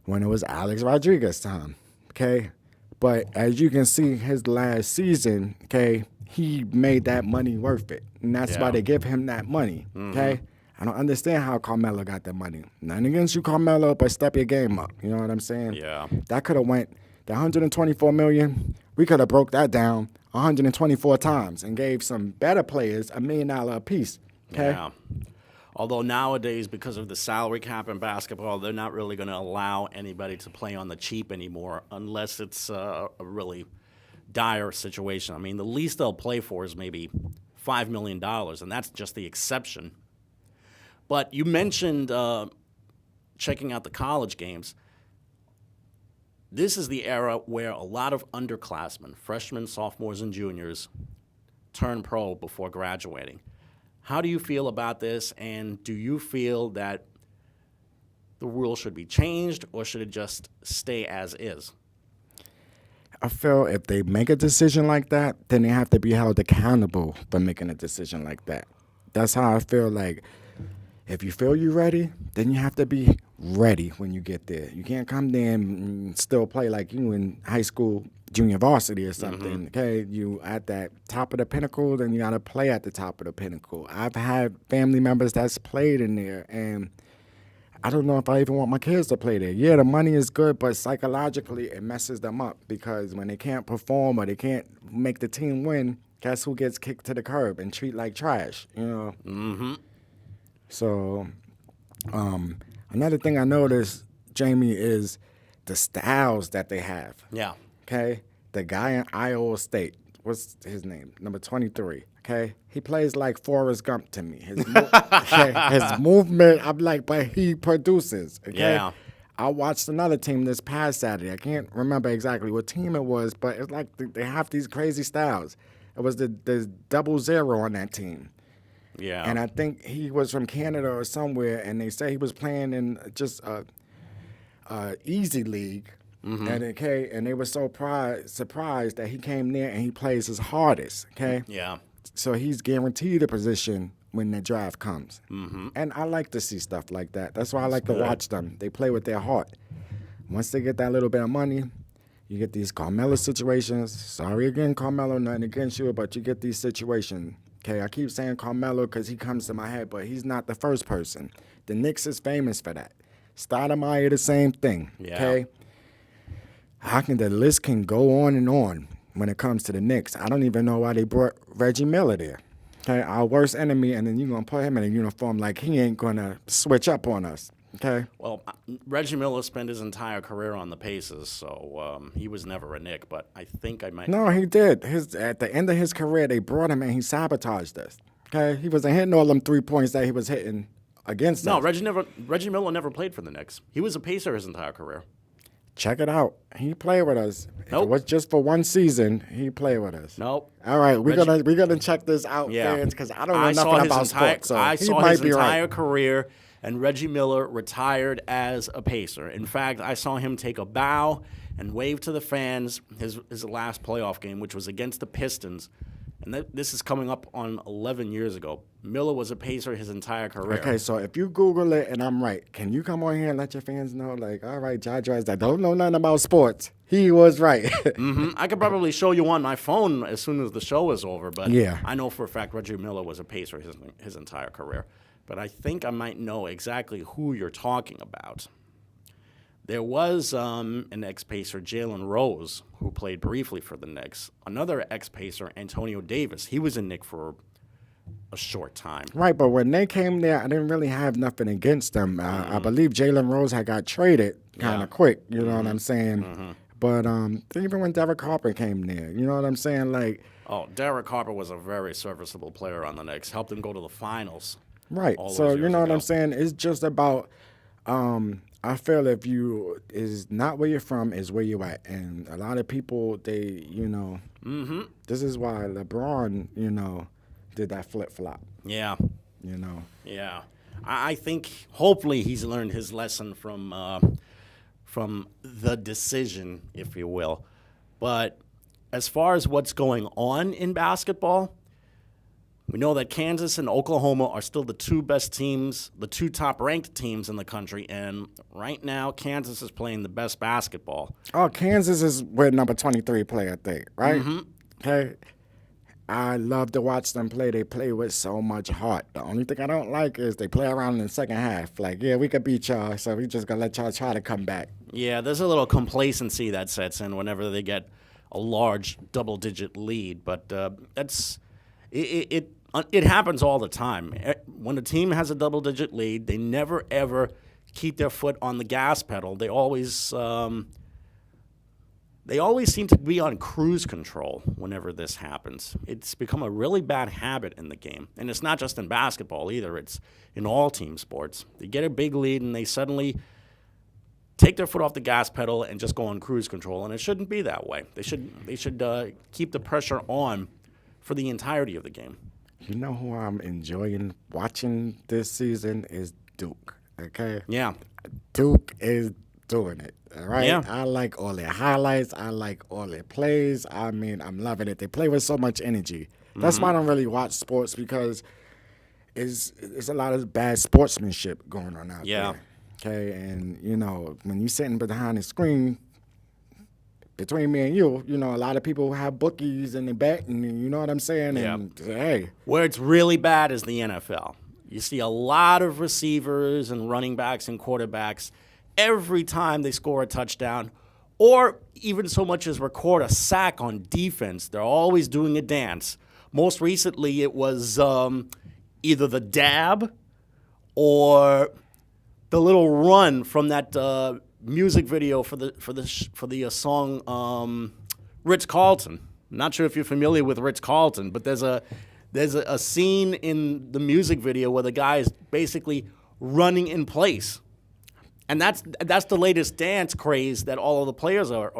when it was Alex Rodriguez time. Okay. But as you can see, his last season, okay, he made that money worth it. And that's why they give him that money, okay? I don't understand how Carmelo got that money. Nothing against you, Carmelo, but step your game up. You know what I'm saying? Yeah. That could have went, the $124 million, we could have broke that down 124 times and gave some better players $1 million apiece, okay? Yeah. Although nowadays, because of the salary cap in basketball, they're not really going to allow anybody to play on the cheap anymore unless it's a really dire situation. I mean, the least they'll play for is maybe $5 million, and that's just the exception. But you mentioned checking out the college games. This is the era where a lot of underclassmen, freshmen, sophomores, and juniors, turn pro before graduating. How do you feel about this, and do you feel that the rule should be changed, or should it just stay as is? I feel if they make a decision like that, then they have to be held accountable for making a decision like that. That's how I feel. Like, if you feel you're ready, then you have to be ready when you get there. You can't come there and still play like you in high school, junior varsity or something, okay? You at that top of the pinnacle, then you got to play at the top of the pinnacle. I've had family members that's played in there, and I don't know if I even want my kids to play there. Yeah, the money is good, but psychologically it messes them up because when they can't perform or they can't make the team win, guess who gets kicked to the curb and treated like trash, you know? So another thing I noticed, Jamie, is the styles that they have. Yeah. Okay? The guy in Iowa State, what's his name? Number 23. Okay? He plays like Forrest Gump to me. His movement, I'm like, but he produces. Okay? Yeah. I watched another team this past Saturday. I can't remember exactly what team it was, but it's like they have these crazy styles. It was the 00 on that team. Yeah. And I think he was from Canada or somewhere, and they say he was playing in just a easy league. And they were so surprised that he came there and he plays his hardest. Okay. Yeah. So he's guaranteed a position when the draft comes. And I like to see stuff like that. That's why I like to watch them. They play with their heart. Once they get that little bit of money, you get these Carmelo situations. Sorry again, Carmelo, nothing against you, but you get these situations. Okay, I keep saying Carmelo because he comes to my head, but he's not the first person. The Knicks is famous for that. Stoudemire, the same thing. Yeah. Okay, the list can go on and on. when it comes to the Knicks. I don't even know why they brought Reggie Miller there. Okay, our worst enemy, and then you're going to put him in a uniform like he ain't going to switch up on us. Okay. Well, Reggie Miller spent his entire career on the Pacers, so he was never a Knick, but I think I might. No, he did. At the end of his career, they brought him and he sabotaged us. Okay, he wasn't hitting all them 3 points that he was hitting against us. No, Reggie Miller never played for the Knicks. He was a Pacer his entire career. Check it out. He played with us. If Nope. it was just for one season, he played with us. Nope. All right, we're gonna check this out, fans, because I don't know nothing about sports. So I he saw might his be entire right. career, and Reggie Miller retired as a Pacer. In fact, I saw him take a bow and wave to the fans his last playoff game, which was against the Pistons. And this is coming up on 11 years ago. Miller was a Pacer his entire career. Okay, so if you Google it and I'm right, can you come on here and let your fans know, like, all right, Jah Dreddz, I don't know nothing about sports. He was right. I could probably show you on my phone as soon as the show is over, but Yeah. I know for a fact Reggie Miller was a Pacer his entire career. But I think I might know exactly who you're talking about. There was an ex-Pacer, Jalen Rose, who played briefly for the Knicks. Another ex-Pacer, Antonio Davis. He was a Knick for a short time. Right, but when they came there, I didn't really have nothing against them. I believe Jalen Rose had got traded kind of quick, you know what I'm saying? But even when Derek Harper came there, you know what I'm saying? Like, Oh, Derek Harper was a very serviceable player on the Knicks. Helped them go to the finals. right. all So those you years know what ago. I'm saying? It's just about. I feel if you is not where you're from, is where you at, and a lot of people they this is why LeBron did that flip flop. Yeah. Yeah. I think hopefully he's learned his lesson from the decision, if you will. But as far as what's going on in basketball, we know that Kansas and Oklahoma are still the two best teams, the two top-ranked teams in the country, and right now Kansas is playing the best basketball. Oh, Kansas is where number 23 play, I think, right? Okay. I love to watch them play. They play with so much heart. The only thing I don't like is they play around in the second half. Like, yeah, we could beat y'all, so we just gonna let y'all try to come back. Yeah, there's a little complacency that sets in whenever they get a large double-digit lead, but it happens all the time. When a team has a double-digit lead, they never ever keep their foot on the gas pedal. They always seem to be on cruise control whenever this happens. It's become a really bad habit in the game, and it's not just in basketball either. It's in all team sports. They get a big lead and they suddenly take their foot off the gas pedal and just go on cruise control, and it shouldn't be that way. They should keep the pressure on for the entirety of the game. You know who I'm enjoying watching this season is Duke, okay? Yeah. Duke is doing it, all right? Yeah. I like all their highlights. I like all their plays. I mean, I'm loving it. They play with so much energy. That's why I don't really watch sports, because it's a lot of bad sportsmanship going on out Yeah. there, okay? And, when you're sitting behind the screen, between me and you, a lot of people have bookies and they bet, and you know what I'm saying? Yeah. And hey, Where it's really bad is the NFL. You see a lot of receivers and running backs and quarterbacks every time they score a touchdown, or even so much as record a sack on defense. They're always doing a dance. Most recently, it was either the dab or the little run from that music video for the song Ritz Carlton. I'm not sure if you're familiar with Ritz Carlton, but there's a scene in the music video where the guy is basically running in place, and that's the latest dance craze that all of the players are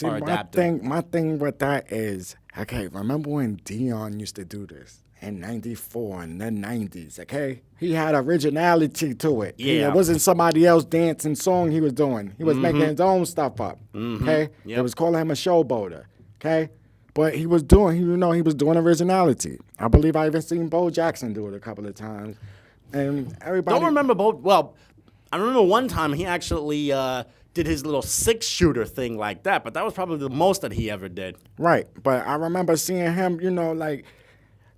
adapting. My thing with that is, okay, remember when Dion used to do this in '94 and the '90s? Okay, he had originality to it. Yeah. It wasn't somebody else dancing song he was doing. He was making his own stuff up. Okay, Yep. They was calling him a showboater. Okay, but he was doing originality. I believe I even seen Bo Jackson do it a couple of times, and everybody. Don't remember both. Well, I remember one time he actually did his little 6-shooter thing like that, but that was probably the most that he ever did. Right, but I remember seeing him, like,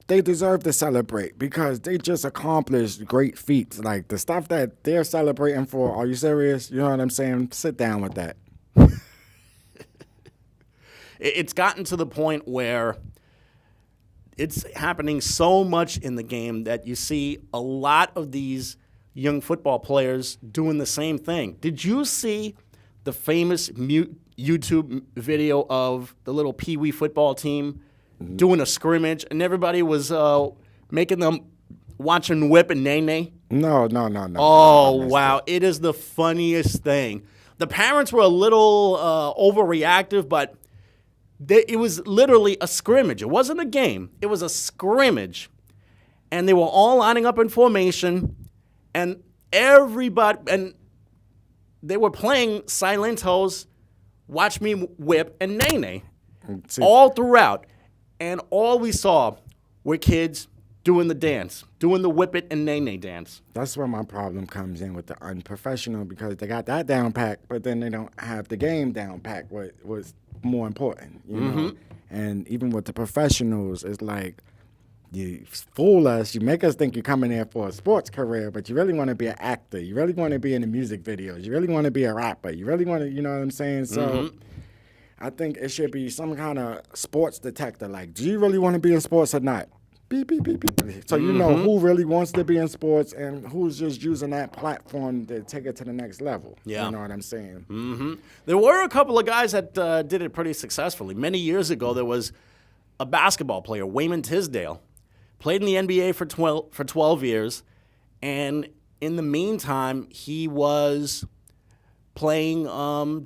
they deserve to celebrate because they just accomplished great feats. Like, the stuff that they're celebrating for, are you serious? You know what I'm saying? Sit down with that. It's gotten to the point where it's happening so much in the game that you see a lot of these young football players doing the same thing. Did you see the famous YouTube video of the little Pee Wee football team doing a scrimmage, and everybody was making them watch and whip and nay-nay? No. Oh, wow. It is the funniest thing. The parents were a little overreactive, but it was literally a scrimmage. It wasn't a game. It was a scrimmage. And they were all lining up in formation, and and they were playing Silento's Watch Me Whip and Nay-Nay all throughout. And all we saw were kids doing the dance, doing the whip it and nay-nay dance. That's where my problem comes in with the unprofessional, because they got that down pat, but then they don't have the game down pat, what was more important, you know? And even with the professionals, it's like, you fool us, you make us think you're coming there for a sports career, but you really want to be an actor, you really want to be in the music videos, you really want to be a rapper, you really want to, you know what I'm saying? So I think it should be some kind of sports detector, like, do you really want to be in sports or not? Beep, beep, beep, beep. So you know who really wants to be in sports and who's just using that platform to take it to the next level. Yeah. You know what I'm saying? There were a couple of guys that did it pretty successfully. Many years ago, there was a basketball player, Wayman Tisdale, played in the NBA for 12 years, and in the meantime, he was playing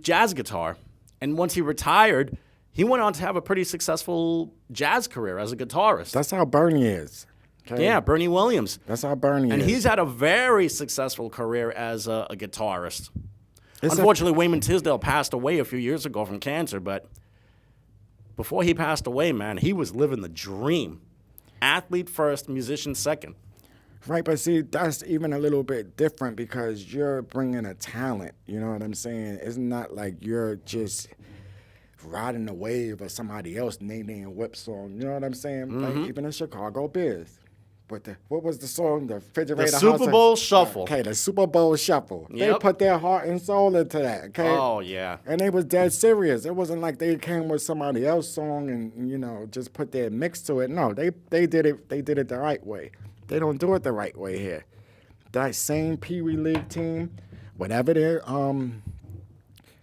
jazz guitar. And once he retired, he went on to have a pretty successful jazz career as a guitarist. That's how Bernie is. Okay? Yeah, Bernie Williams. That's how Bernie is. And he's had a very successful career as a guitarist. Unfortunately, Wayman Tisdale passed away a few years ago from cancer, but before he passed away, man, he was living the dream. Athlete first, musician second. Right, but see, that's even a little bit different because you're bringing a talent, you know what I'm saying? It's not like you're just riding the wave of somebody else naming a whip song, you know what I'm saying? Like even the Chicago Bears. But what was the song? The refrigerator The Super Bowl Shuffle. Okay, the Super Bowl Shuffle. Yep. They put their heart and soul into that, okay? Oh, yeah. And they was dead serious. It wasn't like they came with somebody else's song and, you know, just put their mix to it. No, they did it the right way. They don't do it the right way here. That same Pee Wee League team, whatever their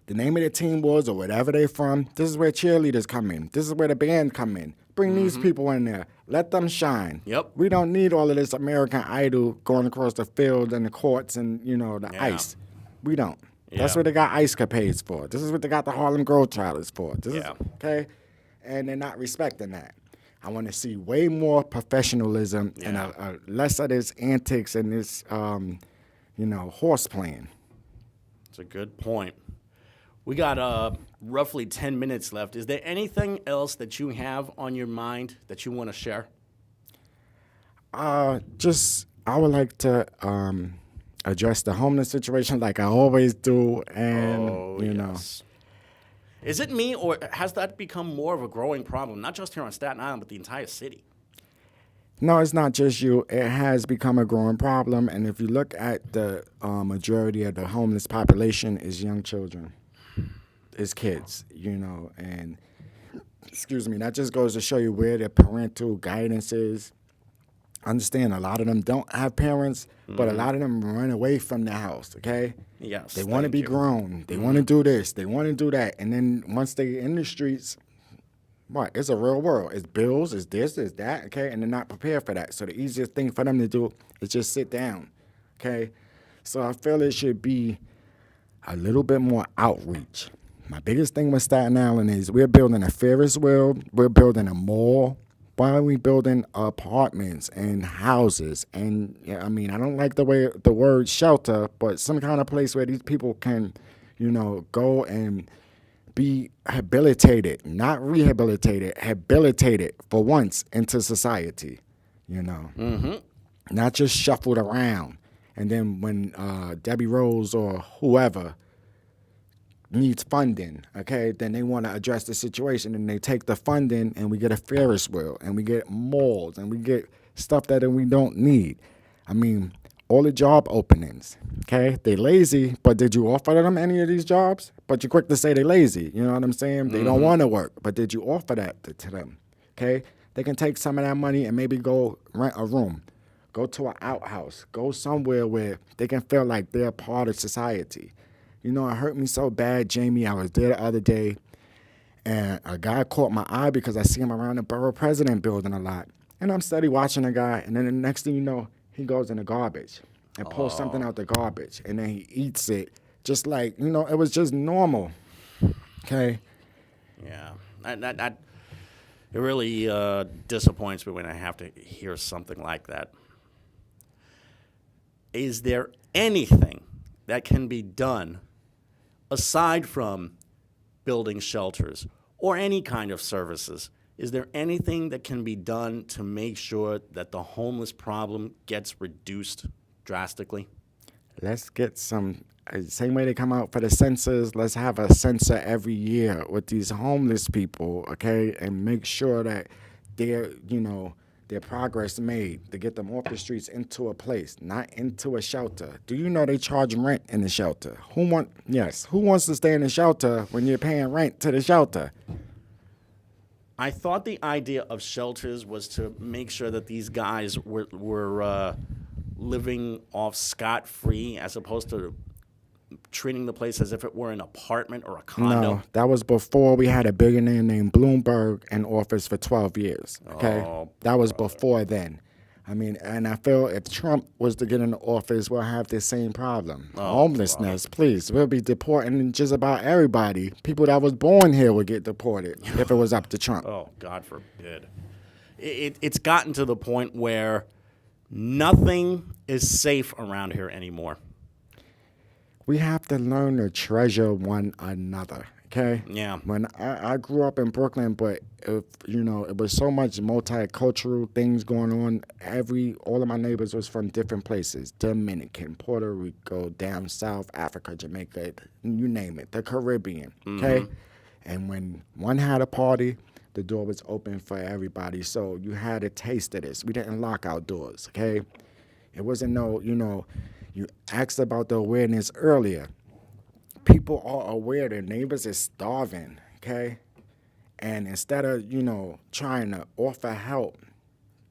the name of the team was or whatever they're from, this is where cheerleaders come in. This is where the band come in. Bring these people in there. Let them shine. Yep. We don't need all of this American Idol going across the field and the courts and, you know, the ice. We don't. That's what they got ice capades for. This is what they got the Harlem Globetrotters for. This is, okay? And they're not respecting that. I want to see way more professionalism and a less of this antics and this, you know, horse playing. It's a good point. We got roughly 10 minutes left. Is there anything else that you have on your mind that you want to share? I would like to address the homeless situation like I always do, and you know. Is it me, or has that become more of a growing problem, not just here on Staten Island, but the entire city? No, it's not just you. It has become a growing problem, and if you look at the majority of the homeless population is young children. It's kids, you know, and, excuse me, that just goes to show you where their parental guidance is. Understand, a lot of them don't have parents, but a lot of them run away from the house, okay? Yes. They want to be grown. They want to do this. They want to do that. And then once they in the streets, what? It's a real world. It's bills, it's this, it's that, okay? And they're not prepared for that. So the easiest thing for them to do is just sit down, okay? So I feel it should be a little bit more outreach. My biggest thing with Staten Island is we're building a Ferris wheel, we're building a mall. Why are we building apartments and houses? And I mean, I don't like the word shelter, but some kind of place where these people can, you know, go and be habilitated, not rehabilitated, habilitated for once into society, you know. Not just shuffled around. And then when Debbie Rose or whoever needs funding, okay, then they want to address the situation and they take the funding and we get a Ferris wheel and we get malls and we get stuff that we don't need. I mean, all the job openings. Okay, they lazy, but did you offer them any of these jobs? But you're quick to say they lazy. You know what I'm saying? They don't want to work, but did you offer that to them? Okay, they can take some of that money and maybe go rent a room, go to an outhouse, go somewhere where they can feel like they're part of society. You know, it hurt me so bad, Jamie. I was there the other day, and a guy caught my eye because I see him around the borough president building a lot. And I'm steady watching the guy, and then the next thing you know, he goes in the garbage and pulls something out the garbage, and then he eats it just like, you know, it was just normal. Okay? Yeah. It really disappoints me when I have to hear something like that. Is there anything that can be done aside from building shelters or any kind of services? Is there anything that can be done to make sure that the homeless problem gets reduced drastically? Let's get some, same way they come out for the census, let's have a census every year with these homeless people, okay? And make sure that their progress made to get them off the streets into a place, not into a shelter. Do you know they charge rent in the shelter? Who wants to stay in the shelter when you're paying rent to the shelter? I thought the idea of shelters was to make sure that these guys were living off scot-free as opposed to treating the place as if it were an apartment or a condo. No, that was before we had a billionaire named Bloomberg in office for 12 years, okay? That was before then. I mean, and I feel if Trump was to get into office, we'll have the same problem. Homelessness, please. We'll be deporting just about everybody. People that was born here would get deported if it was up to Trump. Oh, God forbid. It's gotten to the point where nothing is safe around here anymore. We have to learn to treasure one another, okay? Yeah. When I grew up in Brooklyn, but it was so much multicultural things going on. All of my neighbors was from different places: Dominican, Puerto Rico, down south, Africa, Jamaica, you name it, the Caribbean, okay? And when one had a party, the door was open for everybody. So you had a taste of this. We didn't lock our doors, okay? It wasn't you asked about the awareness earlier. People are aware their neighbors is starving, okay? And instead of, trying to offer help,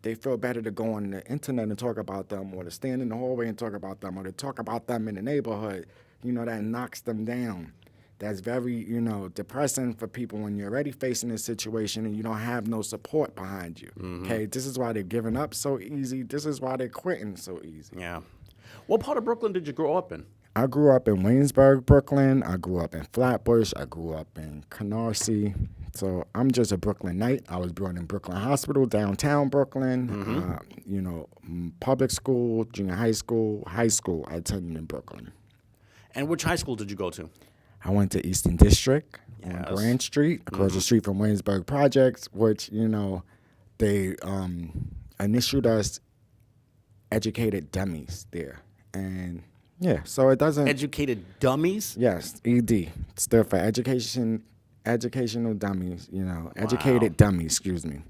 they feel better to go on the internet and talk about them, or to stand in the hallway and talk about them, or to talk about them in the neighborhood. That knocks them down. That's very, depressing for people when you're already facing this situation and you don't have no support behind you, okay? This is why they're giving up so easy. This is why they're quitting so easy. Yeah. What part of Brooklyn did you grow up in? I grew up in Waynesburg, Brooklyn. I grew up in Flatbush. I grew up in Canarsie. So I'm just a Brooklynite. I was born in Brooklyn Hospital, downtown Brooklyn. Public school, junior high school, I attended in Brooklyn. And which high school did you go to? I went to Eastern District on Grand Street, across the street from Waynesburg Projects, which, they initialed us educated dummies there. And yeah, so it doesn't. Educated dummies? Yes, ED. Stood for educational dummies, educated dummies, excuse me.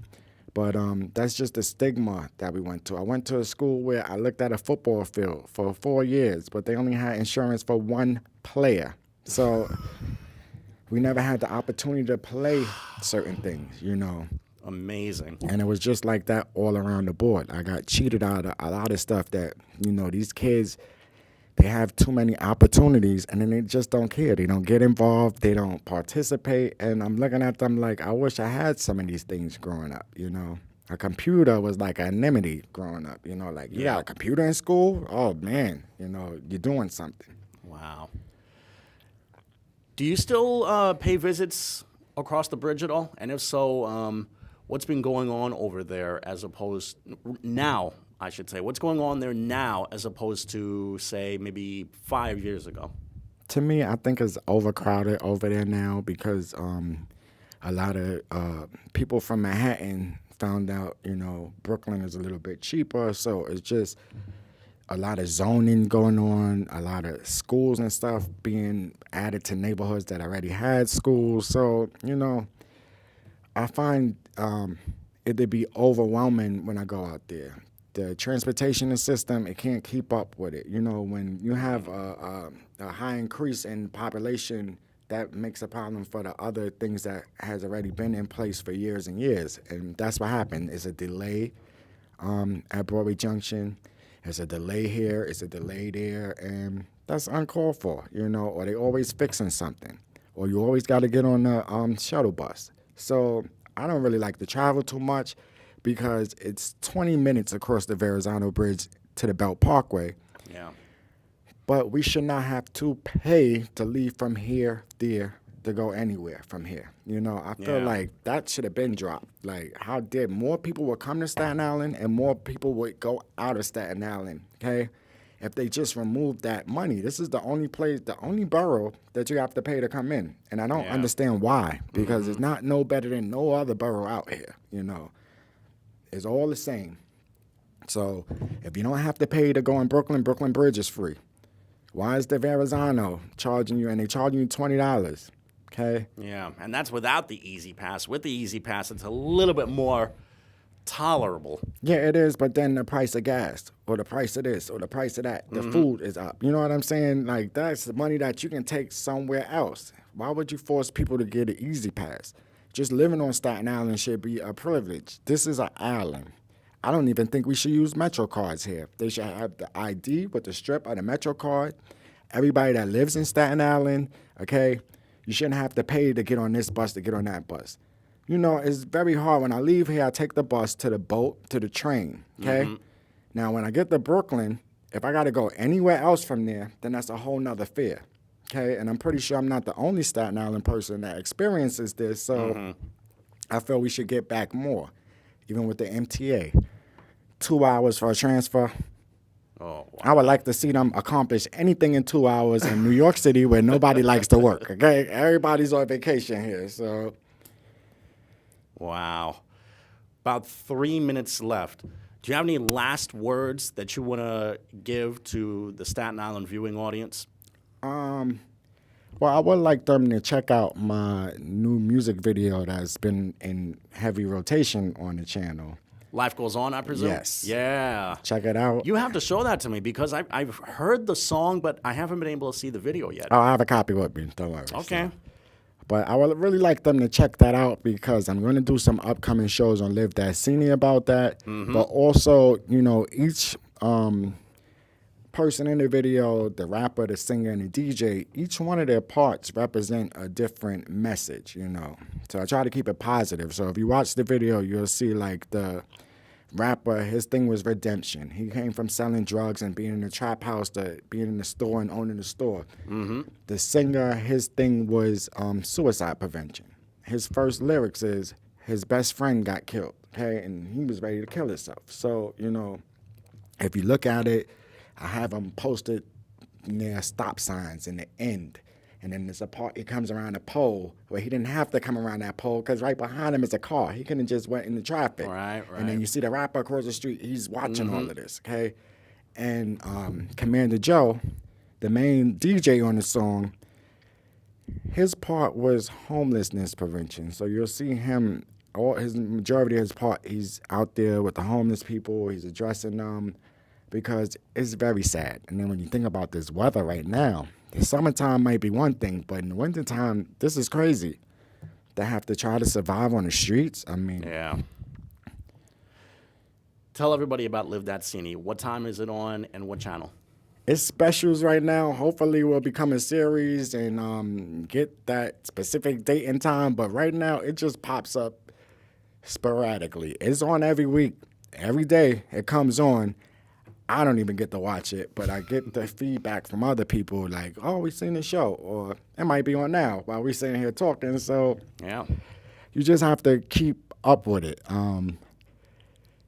But that's just the stigma that we went to. I went to a school where I looked at a football field for 4 years, but they only had insurance for one player. So we never had the opportunity to play certain things, Amazing. And it was just like that all around the board. I got cheated out of a lot of stuff that, these kids, they have too many opportunities and then they just don't care. They don't get involved. They don't participate. And I'm looking at them like, I wish I had some of these things growing up, A computer was like an enemy growing up, you got a computer in school? Oh, man, you're doing something. Wow. Do you still pay visits across the bridge at all? And if so, what's been going on over there what's going on there now as opposed to, say, maybe 5 years ago? To me, I think it's overcrowded over there now because a lot of people from Manhattan found out, Brooklyn is a little bit cheaper. So it's just a lot of zoning going on, a lot of schools and stuff being added to neighborhoods that already had schools. So, I find it to be overwhelming when I go out there. the transportation system, it can't keep up with it. You know, when you have a high increase in population, that makes a problem for the other things that has already been in place for years and years. And that's what happened. It's a delay at Broadway Junction. It's a delay here. It's a delay there. And that's uncalled for, you know, or they always fixing something. Or you always got to get on the shuttle bus. So I don't really like to travel too much because it's 20 minutes across the Verrazano Bridge to the Belt Parkway. Yeah. But we should not have to pay to leave from here, there, to go anywhere from here. You know, I feel like that should have been dropped. Like, how did more people would come to Staten Island and more people would go out of Staten Island, okay? If they just removed that money. This is the only place, the only borough that you have to pay to come in. And I don't understand why, because it's not no better than no other borough out here, you know. It's all the same. So if you don't have to pay to go in Brooklyn, Brooklyn Bridge is free. Why is the Verrazano charging you, and they charging you $20, okay? Yeah, and that's without the Easy Pass. With the Easy Pass, it's a little bit more tolerable. Yeah, it is, but then the price of gas, or the price of this, or the price of that, the food is up. You know what I'm saying? Like, that's the money that you can take somewhere else. Why would you force people to get an Easy Pass? Just living on Staten Island should be a privilege. This is an island. I don't even think we should use Metro cards here. They should have the ID with the strip of the Metro card. Everybody that lives in Staten Island, okay, you shouldn't have to pay to get on this bus, to get on that bus. You know, it's very hard. When I leave here, I take the bus to the boat, to the train, okay? Now, when I get to Brooklyn, if I got to go anywhere else from there, then that's a whole nother fare, okay? And I'm pretty sure I'm not the only Staten Island person that experiences this, so I feel we should get back more. Even with the MTA, 2 hours for a transfer. Oh, wow. I would like to see them accomplish anything in 2 hours in New York City where nobody likes to work, okay? Everybody's on vacation here, so. Wow. About 3 minutes left. Do you have any last words that you want to give to the Staten Island viewing audience? Well, I would like them to check out my new music video that's been in heavy rotation on the channel. Life Goes On, I presume? Yes. Yeah. Check it out. You have to show that to me because I've heard the song, but I haven't been able to see the video yet. Oh, I have a copy with me. Don't worry. Okay. So. But I would really like them to check that out because I'm going to do some upcoming shows on Live That Scene about that. But also, you know, each person in the video, the rapper, the singer, and the DJ, each one of their parts represent a different message, you know. So I try to keep it positive. So if you watch the video, you'll see like the rapper, his thing was redemption. He came from selling drugs and being in the trap house to being in the store and owning the store. The singer, his thing was suicide prevention. His first lyrics is his best friend got killed, okay, and he was ready to kill himself. So, you know, if you look at it, I have him posted near stop signs in the end. And then there's a part, he comes around a pole where he didn't have to come around that pole because right behind him is a car. He couldn't just went in the traffic. Right. And then you see the rapper across the street, he's watching all of this, okay? And Commander Joe, the main DJ on the song, his part was homelessness prevention. So you'll see him, his majority of his part, he's out there with the homeless people, he's addressing them because it's very sad. And then when you think about this weather right now, the summertime might be one thing, but in the wintertime, this is crazy. They have to try to survive on the streets. I mean. Yeah. Tell everybody about Live That Scene. What time is it on and what channel? It's specials right now. Hopefully we'll become a series and get that specific date and time. But right now, it just pops up sporadically. It's on every week. Every day it comes on. I don't even get to watch it, but I get the feedback from other people like, oh, we seen the show, or it might be on now while we sitting here talking. So yeah, you just have to keep up with it. I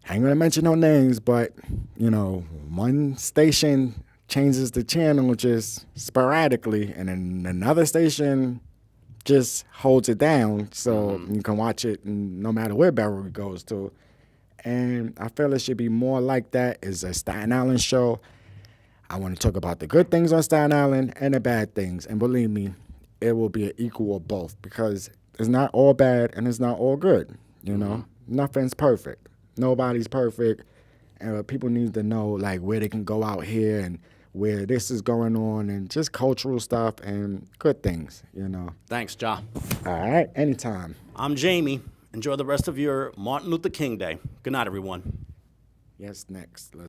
ain't gonna mention no names, but you know, one station changes the channel just sporadically, and then another station just holds it down so you can watch it no matter where Barrow goes to. And I feel it should be more like that. It's a Staten Island show. I want to talk about the good things on Staten Island and the bad things. And believe me, it will be an equal of both because it's not all bad and it's not all good. You know, nothing's perfect. Nobody's perfect. people need to know like where they can go out here and where this is going on and just cultural stuff and good things, you know. Thanks, Jah. All right, anytime. I'm Jamie. Enjoy the rest of your Martin Luther King Day. Good night, everyone. Yes, next.